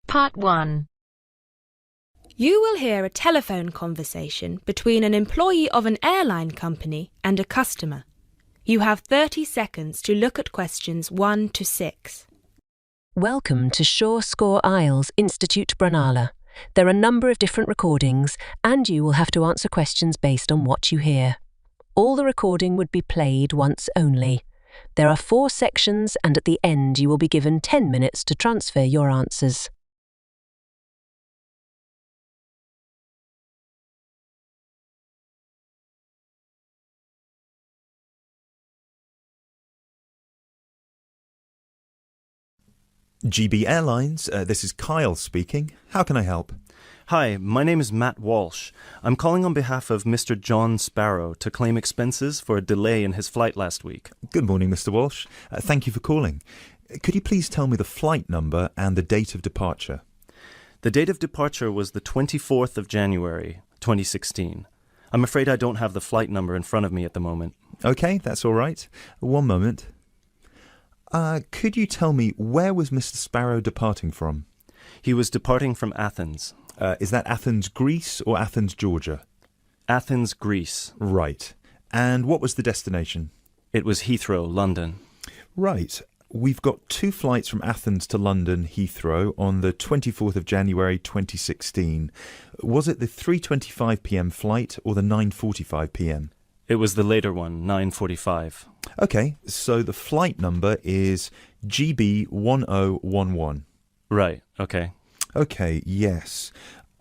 Part 1. You will hear a telephone conversation between an employee of an airline company and a customer. You have 30 seconds to look at questions 1 to 6. Welcome to Sure Score IELTS Institute Brunala. There are a number of different recordings, and you will have to answer questions based on what you hear. All the recording would be played once only. There are 4 sections, and at the end you will be given 10 minutes to transfer your answers. GB Airlines, this is Kyle speaking. How can I help? Hi, my name is Matt Walsh. I'm calling on behalf of Mr. John Sparrow to claim expenses for a delay in his flight last week. Good morning, Mr. Walsh. Thank you for calling. Could you please tell me the flight number and the date of departure? The date of departure was the 24th of January, 2016. I'm afraid I don't have the flight number in front of me at the moment. Okay, that's all right. One moment. Could you tell me where was Mr. Sparrow departing from? He was departing from Athens. Is that Athens, Greece or Athens, Georgia? Athens, Greece. Right. And what was the destination? It was Heathrow, London. Right. We've got 2 flights from Athens to London Heathrow on the 24th of January 2016. Was it the 3:25 p.m. flight or the 9:45 p.m.? It was the later one, 9:45. Okay, so the flight number is GB1011. Right, okay. Okay, yes.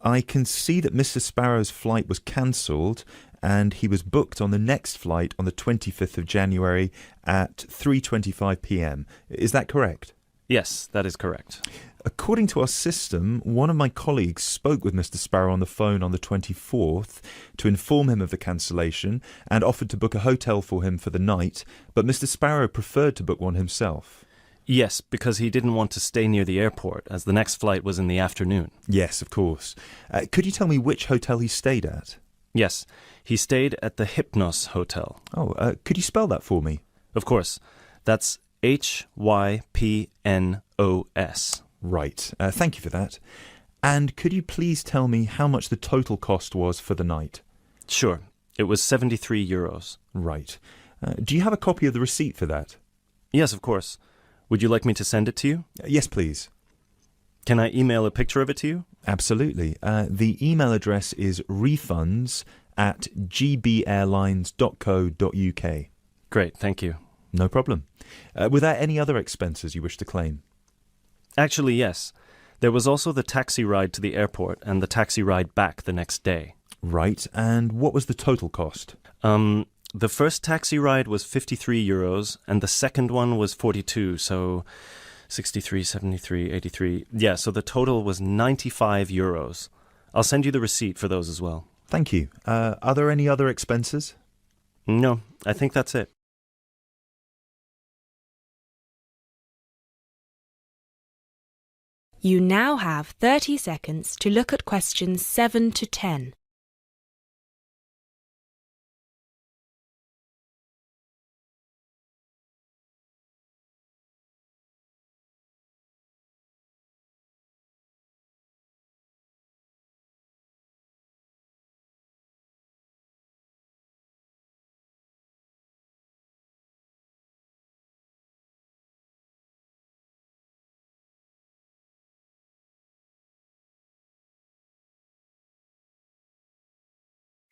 I can see that Mr. Sparrow's flight was cancelled and he was booked on the next flight on the 25th of January at 3:25 p.m. Is that correct? Yes, that is correct. According to our system, one of my colleagues spoke with Mr. Sparrow on the phone on the 24th to inform him of the cancellation and offered to book a hotel for him for the night, but Mr. Sparrow preferred to book one himself. Yes, because he didn't want to stay near the airport, as the next flight was in the afternoon. Yes, of course. Could you tell me which hotel he stayed at? Yes, he stayed at the Hypnos Hotel. Oh, could you spell that for me? Of course. That's Hypnos. Right. Thank you for that. And could you please tell me how much the total cost was for the night? Sure. It was €73. Right. Do you have a copy of the receipt for that? Yes, of course. Would you like me to send it to you? Yes, please. Can I email a picture of it to you? Absolutely. The email address is refunds@gbairlines.co.uk. Great, thank you. No problem. Were there any other expenses you wish to claim? Actually, yes. There was also the taxi ride to the airport and the taxi ride back the next day. Right. And what was the total cost? The first taxi ride was €53 and the second one was 42, so 63, 73, 83. Yeah, so the total was €95. I'll send you the receipt for those as well. Thank you. Are there any other expenses? No, I think that's it. You now have 30 seconds to look at questions 7 to 10.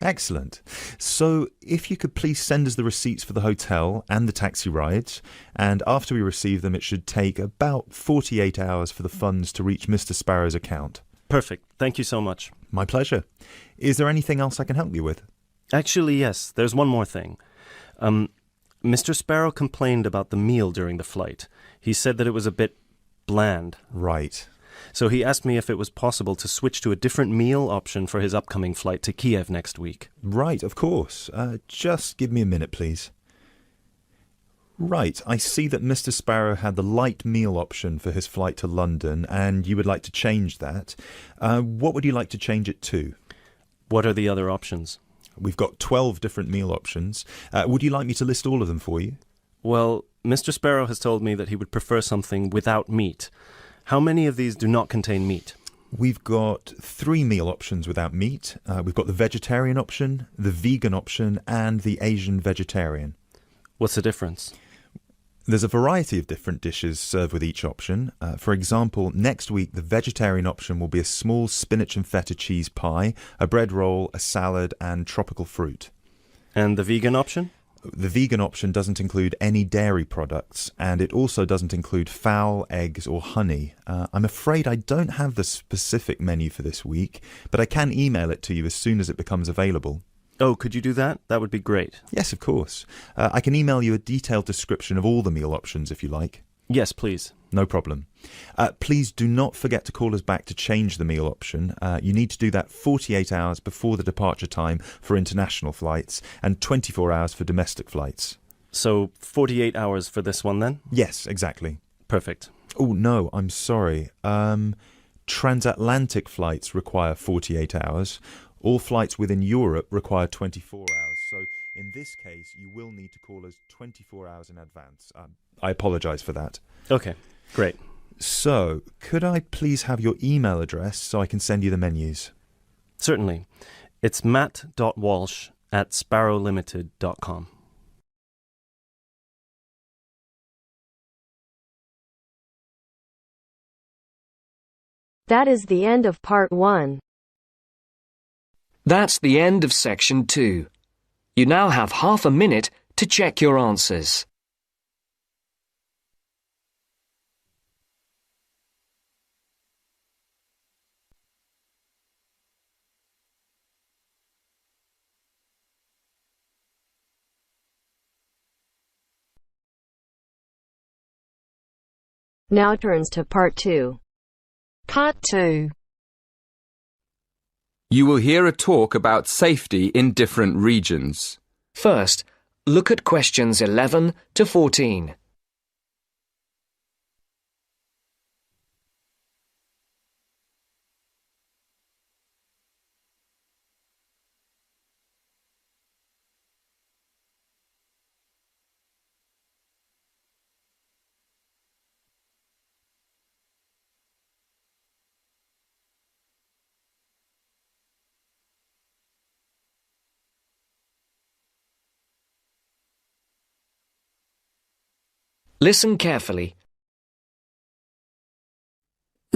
Excellent. So if you could please send us the receipts for the hotel and the taxi rides, and after we receive them it should take about 48 hours for the funds to reach Mr. Sparrow's account. Perfect. Thank you so much. My pleasure. Is there anything else I can help you with? Actually, yes. There's one more thing. Mr. Sparrow complained about the meal during the flight. He said that it was a bit bland. Right. So he asked me if it was possible to switch to a different meal option for his upcoming flight to Kiev next week. Right, of course. Just give me a minute, please. Right, I see that Mr. Sparrow had the light meal option for his flight to London, and you would like to change that. What would you like to change it to? What are the other options? We've got 12 different meal options. Would you like me to list all of them for you? Well, Mr. Sparrow has told me that he would prefer something without meat. How many of these do not contain meat? We've got 3 meal options without meat. We've got the vegetarian option, the vegan option, and the Asian vegetarian. What's the difference? There's a variety of different dishes served with each option. For example, next week the vegetarian option will be a small spinach and feta cheese pie, a bread roll, a salad, and tropical fruit. And the vegan option? The vegan option doesn't include any dairy products, and it also doesn't include fowl, eggs, or honey. I'm afraid I don't have the specific menu for this week, but I can email it to you as soon as it becomes available. Oh, could you do that? That would be great. Yes, of course. I can email you a detailed description of all the meal options if you like. Yes, please. No problem. Please do not forget to call us back to change the meal option. You need to do that 48 hours before the departure time for international flights and 24 hours for domestic flights. So 48 hours for this one then? Yes, exactly. Perfect. Oh, no, I'm sorry. Transatlantic flights require 48 hours. All flights within Europe require 24 hours. So in this case, you will need to call us 24 hours in advance. I apologise for that. Okay, great. So, could I please have your email address so I can send you the menus? Certainly. It's matt.walsh@sparrowlimited.com. That is the end of part 1. That's the end of section 2. You now have half a minute to check your answers. Now turns to part 2. Part 2. You will hear a talk about safety in different regions. First, look at questions 11 to 14. Listen carefully.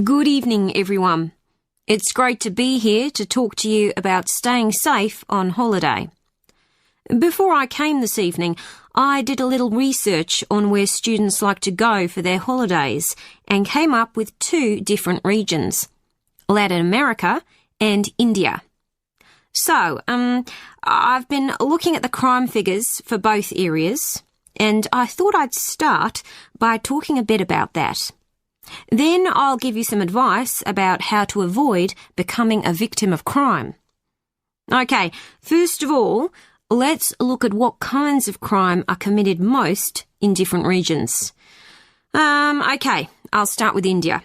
Good evening, everyone. It's great to be here to talk to you about staying safe on holiday. Before I came this evening, I did a little research on where students like to go for their holidays and came up with 2 different regions, Latin America and India. So, I've been looking at the crime figures for both areas, and I thought I'd start by talking a bit about that. Then I'll give you some advice about how to avoid becoming a victim of crime. Okay, first of all, let's look at what kinds of crime are committed most in different regions. Okay, I'll start with India.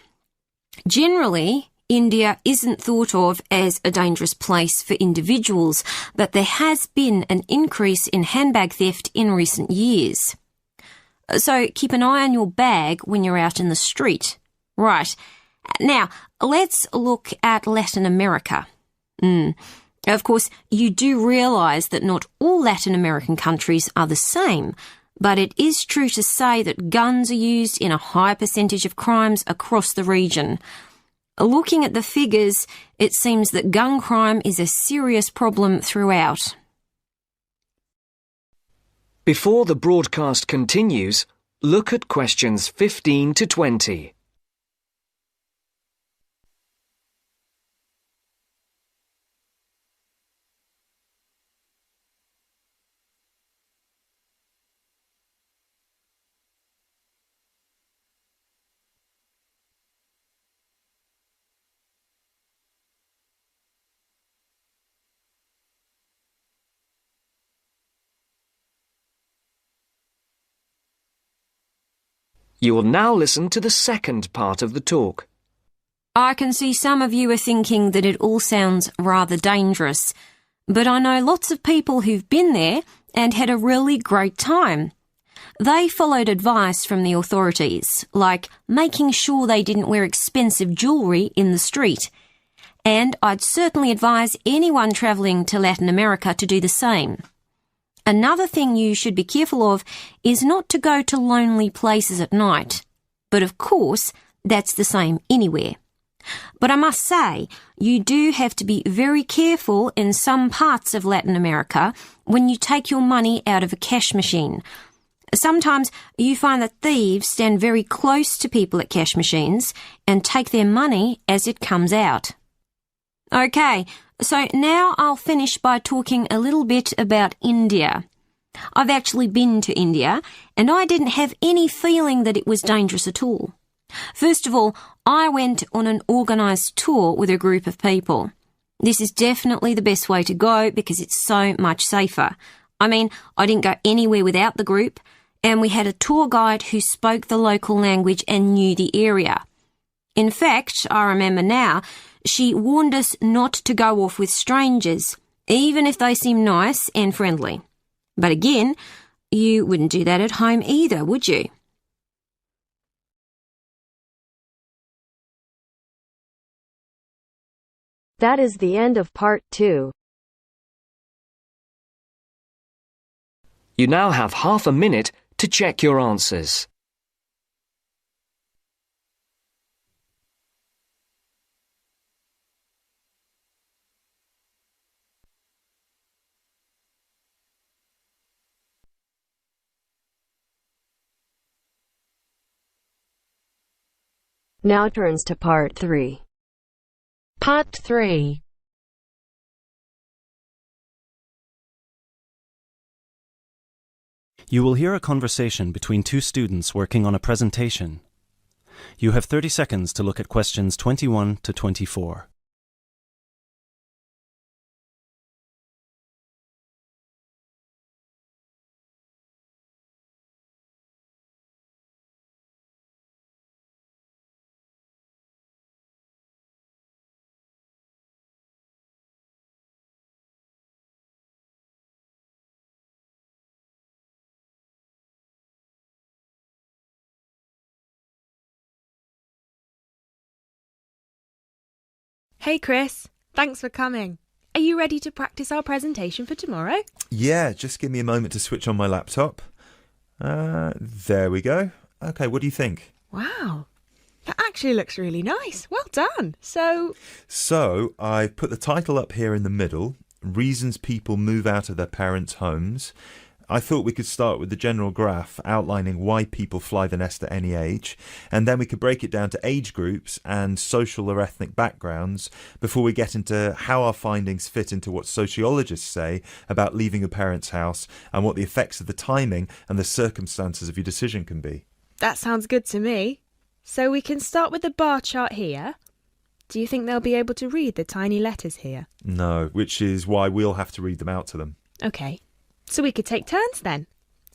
Generally, India isn't thought of as a dangerous place for individuals, but there has been an increase in handbag theft in recent years. So keep an eye on your bag when you're out in the street. Right. Now, let's look at Latin America. Of course, you do realise that not all Latin American countries are the same, but it is true to say that guns are used in a high percentage of crimes across the region. Looking at the figures, it seems that gun crime is a serious problem throughout. Before the broadcast continues, look at questions 15 to 20. You will now listen to the second part of the talk. I can see some of you are thinking that it all sounds rather dangerous, but I know lots of people who've been there and had a really great time. They followed advice from the authorities, like making sure they didn't wear expensive jewellery in the street. And I'd certainly advise anyone travelling to Latin America to do the same. Another thing you should be careful of is not to go to lonely places at night. But of course, that's the same anywhere. But I must say, you do have to be very careful in some parts of Latin America when you take your money out of a cash machine. Sometimes you find that thieves stand very close to people at cash machines and take their money as it comes out. Okay, so now I'll finish by talking a little bit about India. I've actually been to India, and I didn't have any feeling that it was dangerous at all. First of all, I went on an organised tour with a group of people. This is definitely the best way to go because it's so much safer. I mean, I didn't go anywhere without the group, and we had a tour guide who spoke the local language and knew the area. In fact, I remember now, she warned us not to go off with strangers, even if they seem nice and friendly. But again, you wouldn't do that at home either, would you? That is the end of part 2. You now have half a minute to check your answers. Now turns to part 3. Part 3. You will hear a conversation between two students working on a presentation. You have 30 seconds to look at questions 21 to 24. Hey Chris, thanks for coming. Are you ready to practice our presentation for tomorrow? Yeah, just give me a moment to switch on my laptop. There we go. Okay, what do you think? Wow, that actually looks really nice. Well done. So I've put the title up here in the middle, Reasons People Move Out of Their Parents' Homes. I thought we could start with the general graph outlining why people fly the nest at any age, and then we could break it down to age groups and social or ethnic backgrounds before we get into how our findings fit into what sociologists say about leaving a parent's house and what the effects of the timing and the circumstances of your decision can be. that sounds good to me. So we can start with the bar chart here. Do you think they'll be able to read the tiny letters here? No, which is why we'll have to read them out to them. Okay, so we could take turns then.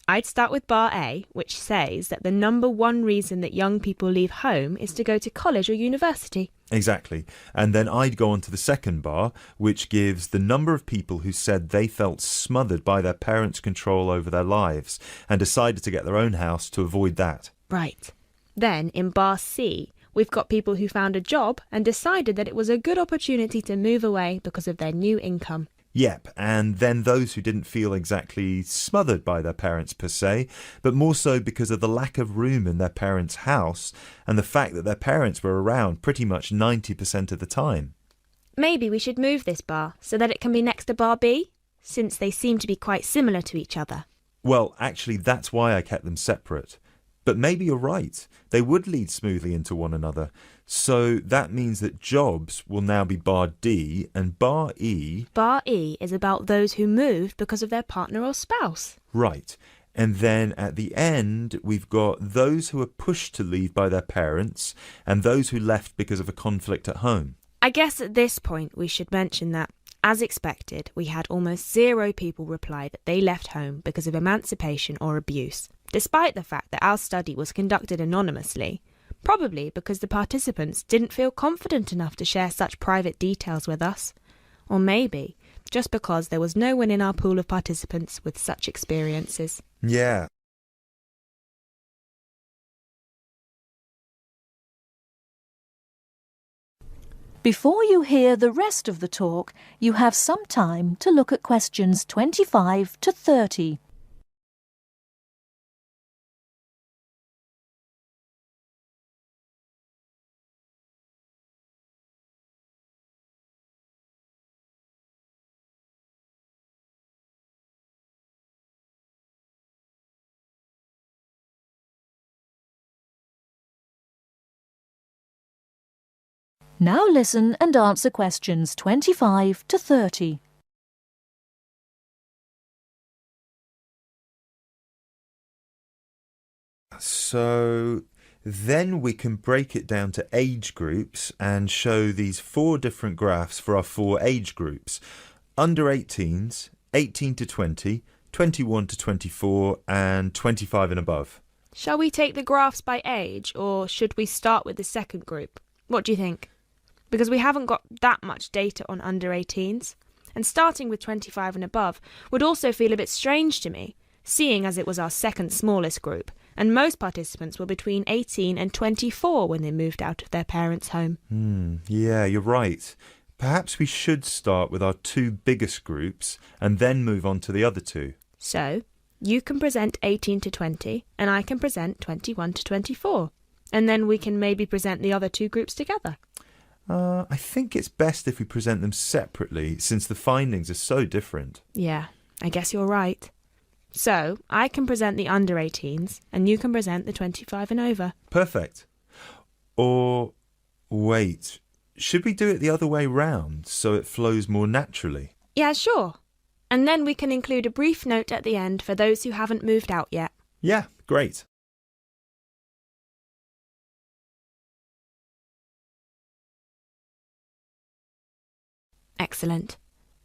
I'd start with bar A, which says that the number one reason that young people leave home is to go to college or university. Exactly. And then I'd go on to the second bar, which gives the number of people who said they felt smothered by their parents' control over their lives and decided to get their own house to avoid that. Right. Then in bar C, we've got people who found a job and decided that it was a good opportunity to move away because of their new income. Yep, and then those who didn't feel exactly smothered by their parents per se, but more so because of the lack of room in their parents' house and the fact that their parents were around pretty much 90% of the time. Maybe we should move this bar so that it can be next to bar B, since they seem to be quite similar to each other. Well, actually, that's why I kept them separate. But maybe you're right. They would lead smoothly into one another. So that means that jobs will now be bar D and bar E... Bar E is about those who moved because of their partner or spouse. Right. And then at the end, we've got those who were pushed to leave by their parents and those who left because of a conflict at home. I guess at this point we should mention that, as expected, we had almost 0 people reply that they left home because of emancipation or abuse, despite the fact that our study was conducted anonymously, probably because the participants didn't feel confident enough to share such private details with us. Or maybe just because there was no one in our pool of participants with such experiences. Yeah. Before you hear the rest of the talk, you have some time to look at questions 25 to 30. Now listen and answer questions 25 to 30. So then we can break it down to age groups and show these 4 different graphs for our 4 age groups. Under 18s, 18 to 20, 21 to 24 and 25 and above. Shall we take the graphs by age, or should we start with the second group? What do you think? Because we haven't got that much data on under 18s, and starting with 25 and above would also feel a bit strange to me, seeing as it was our second smallest group, and most participants were between 18 and 24 when they moved out of their parents' home. Yeah, you're right. Perhaps we should start with our 2 biggest groups and then move on to the other 2. So, you can present 18 to 20, and I can present 21 to 24, and then we can maybe present the other 2 groups together. I think it's best if we present them separately, since the findings are so different. Yeah, I guess you're right. So, I can present the under 18s, and you can present the 25 and over. Perfect. Or, wait, should we do it the other way round, so it flows more naturally? Yeah, sure. And then we can include a brief note at the end for those who haven't moved out yet. Yeah, great. Excellent.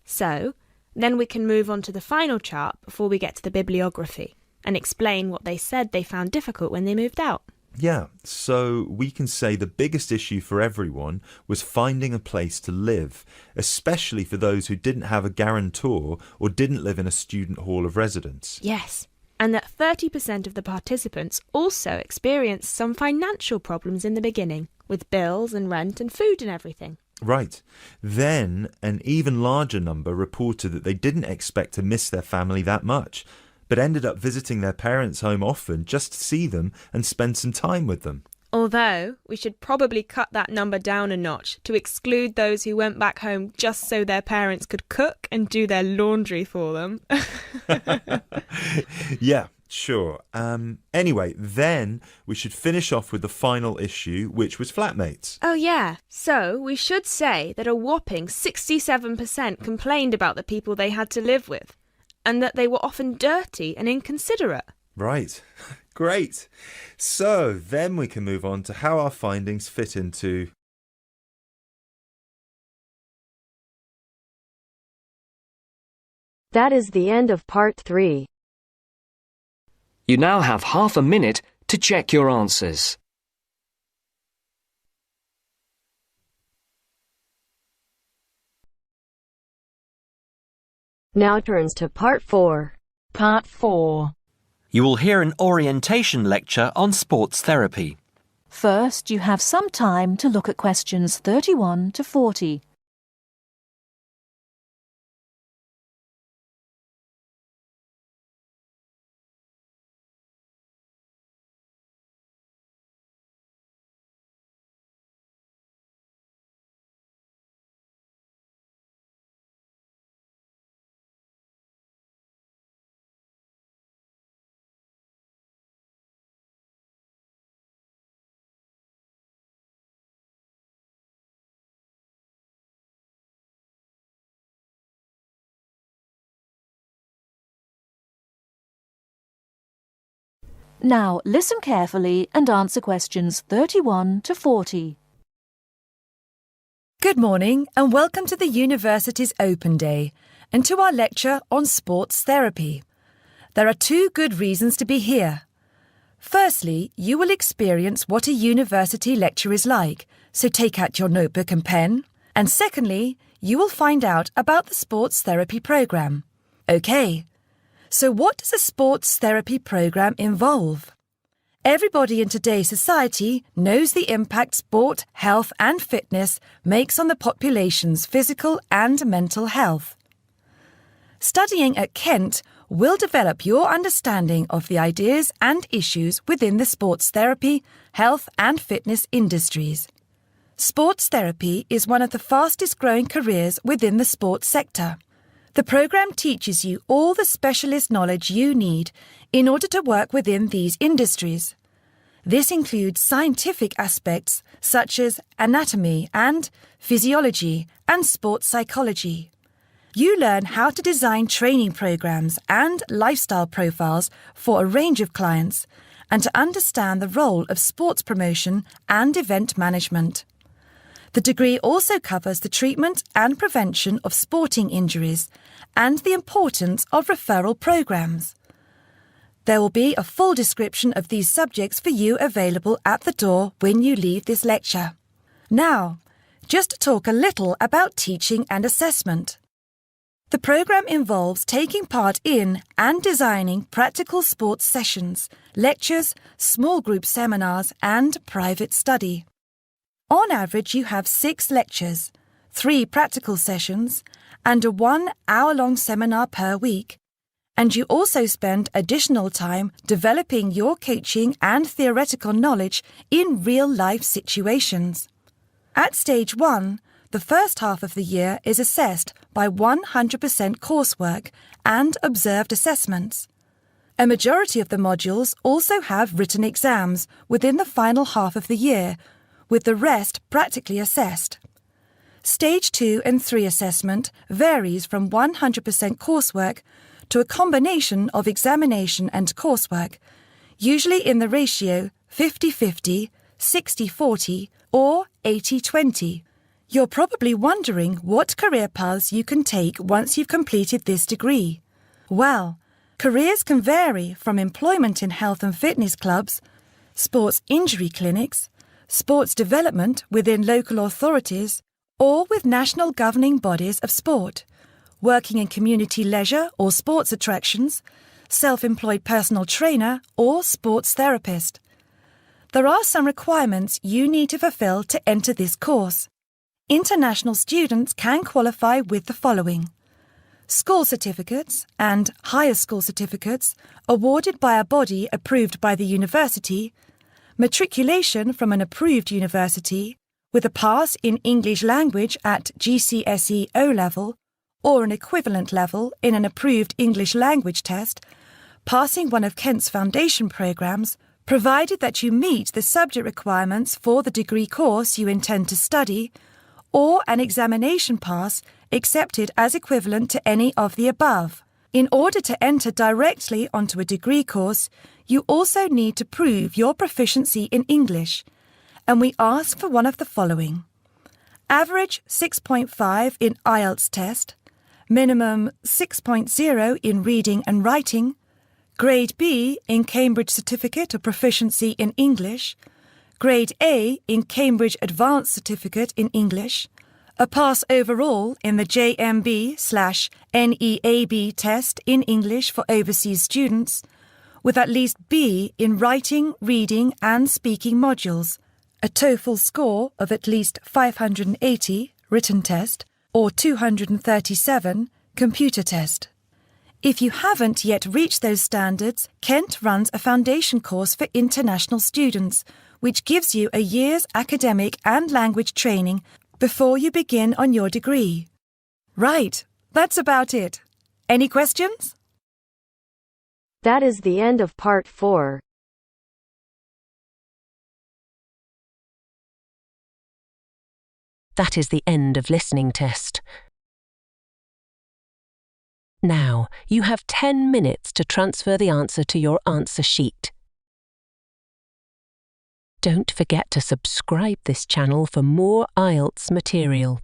So, then we can move on to the final chart before we get to the bibliography and explain what they said they found difficult when they moved out. Yeah, so we can say the biggest issue for everyone was finding a place to live, especially for those who didn't have a guarantor or didn't live in a student hall of residence. Yes, and that 30% of the participants also experienced some financial problems in the beginning, with bills and rent and food and everything. Right. Then an even larger number reported that they didn't expect to miss their family that much, but ended up visiting their parents' home often just to see them and spend some time with them. Although, we should probably cut that number down a notch to exclude those who went back home just so their parents could cook and do their laundry for them. Yeah, sure. Anyway, then we should finish off with the final issue, which was flatmates. Oh yeah, so we should say that a whopping 67% complained about the people they had to live with, and that they were often dirty and inconsiderate. Right. Great. So then we can move on to how our findings fit into... That is the end of part 3. You now have half a minute to check your answers. Now turns to part 4. Part 4. You will hear an orientation lecture on sports therapy. First, you have some time to look at questions 31 to 40. Now listen carefully and answer questions 31 to 40. Good morning and welcome to the University's Open Day and to our lecture on sports therapy. There are 2 good reasons to be here. Firstly, you will experience what a university lecture is like, so take out your notebook and pen. And secondly, you will find out about the sports therapy programme. OK. So what does a sports therapy programme involve? Everybody in today's society knows the impact sport, health and fitness makes on the population's physical and mental health. Studying at Kent will develop your understanding of the ideas and issues within the sports therapy, health and fitness industries. Sports therapy is one of the fastest growing careers within the sports sector. The programme teaches you all the specialist knowledge you need in order to work within these industries. This includes scientific aspects such as anatomy and physiology and sports psychology. You learn how to design training programs and lifestyle profiles for a range of clients and to understand the role of sports promotion and event management. The degree also covers the treatment and prevention of sporting injuries and the importance of referral programs. There will be a full description of these subjects for you available at the door when you leave this lecture. Now, just to talk a little about teaching and assessment. The programme involves taking part in and designing practical sports sessions, lectures, small group seminars and private study. On average, you have 6 lectures, 3 practical sessions and a 1-hour-long seminar per week. And you also spend additional time developing your coaching and theoretical knowledge in real-life situations. At Stage 1, the first half of the year is assessed by 100% coursework and observed assessments. A majority of the modules also have written exams within the final half of the year, with the rest practically assessed. Stage 2 and 3 assessment varies from 100% coursework to a combination of examination and coursework, usually in the ratio 50-50, 60-40 or 80-20. You're probably wondering what career paths you can take once you've completed this degree. Well, careers can vary from employment in health and fitness clubs, sports injury clinics, sports development within local authorities, or with national governing bodies of sport, working in community leisure or sports attractions, self-employed personal trainer or sports therapist. There are some requirements you need to fulfill to enter this course. International students can qualify with the following: school certificates and higher school certificates awarded by a body approved by the university, matriculation from an approved university, with a pass in English language at GCSE O-level or an equivalent level in an approved English language test, passing one of Kent's foundation programmes, provided that you meet the subject requirements for the degree course you intend to study, or an examination pass accepted as equivalent to any of the above. In order to enter directly onto a degree course, you also need to prove your proficiency in English, and we ask for one of the following: average 6.5 in IELTS test, minimum 6.0 in reading and writing, Grade B in Cambridge Certificate of Proficiency in English, Grade A in Cambridge Advanced Certificate in English, a pass overall in the JMB/NEAB test in English for overseas students, with at least B in writing, reading and speaking modules, a TOEFL score of at least 580 written test or 237 computer test. If you haven't yet reached those standards, Kent runs a foundation course for international students, which gives you a year's academic and language training before you begin on your degree. Right, that's about it. Any questions? That is the end of part 4. That is the end of listening test. Now, you have 10 minutes to transfer the answer to your answer sheet. Don't forget to subscribe this channel for more IELTS material.